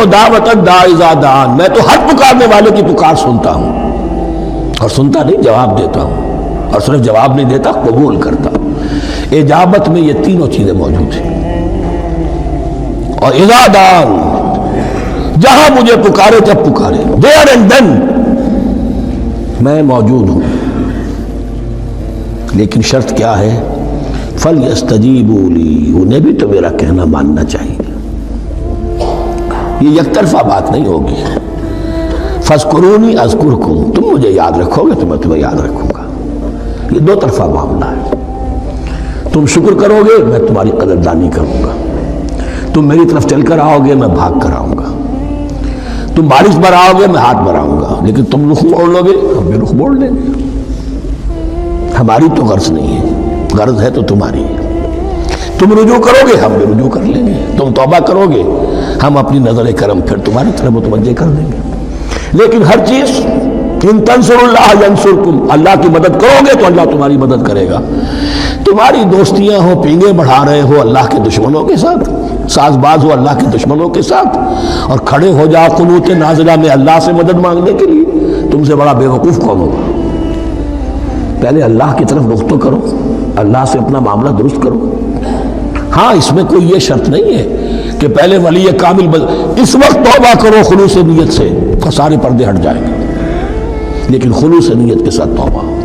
دعوت الداعی اذا دعان، میں تو ہر پکارنے والے کی پکار سنتا ہوں، اور سنتا نہیں جواب دیتا ہوں، اور صرف جواب نہیں دیتا قبول کرتا ہوں۔ اجابت میں یہ تینوں چیزیں موجود ہیں۔ اور اذا دعان، جہاں مجھے پکارے جب پکارے، دیر اینڈ دین میں موجود ہوں۔ لیکن شرط کیا ہے؟ فَلْيَسْتَجِيبُوا لِي، انہیں بھی تو میرا کہنا ماننا چاہیے۔ یہ یک طرفہ بات نہیں ہوگی۔ فَاذْكُرُونِي أَذْكُرْكُمْ، تم مجھے یاد رکھو گے تو میں تمہیں یاد رکھوں گا۔ یہ دو طرفہ معاملہ ہے۔ تم شکر کرو گے میں تمہاری قدردانی کروں گا، تم میری طرف چل کر آؤ گے میں بھاگ کر آؤں گا، تم بارش بڑھاؤ گے میں ہاتھ بڑھاؤں گا، لیکن تم رخ موڑ لو گے ہم بھی رخ موڑ لیں گے۔ ہماری تو غرض نہیں ہے، غرض ہے تو تمہاری ہے۔ تم رجوع کرو گے ہم بھی رجوع کر لیں گے، تم توبہ کرو گے ہم اپنی نظر کرم پھر تمہاری طرف متوجہ کر دیں گے۔ لیکن ہر چیز ان تنصروا اللہ ینصرکم، اللہ کی مدد کرو گے تو اللہ تمہاری مدد کرے گا۔ تمہاری دوستیاں ہو، پینگے بڑھا رہے ہو اللہ کے دشمنوں کے ساتھ، ساز باز ہو اللہ کے دشمنوں کے ساتھ، اور کھڑے ہو جاؤ قنوت نازلہ میں اللہ سے مدد مانگنے کے لیے، تم سے بڑا بے وقوف کون ہوگا؟ پہلے اللہ کی طرف رخ تو کرو، اللہ سے اپنا معاملہ درست کرو۔ ہاں اس میں کوئی یہ شرط نہیں ہے کہ پہلے ولی کامل اس وقت توبہ کرو خلوص نیت سے تو سارے پردے ہٹ جائیں گے، لیکن خلوص نیت کے ساتھ توبہ۔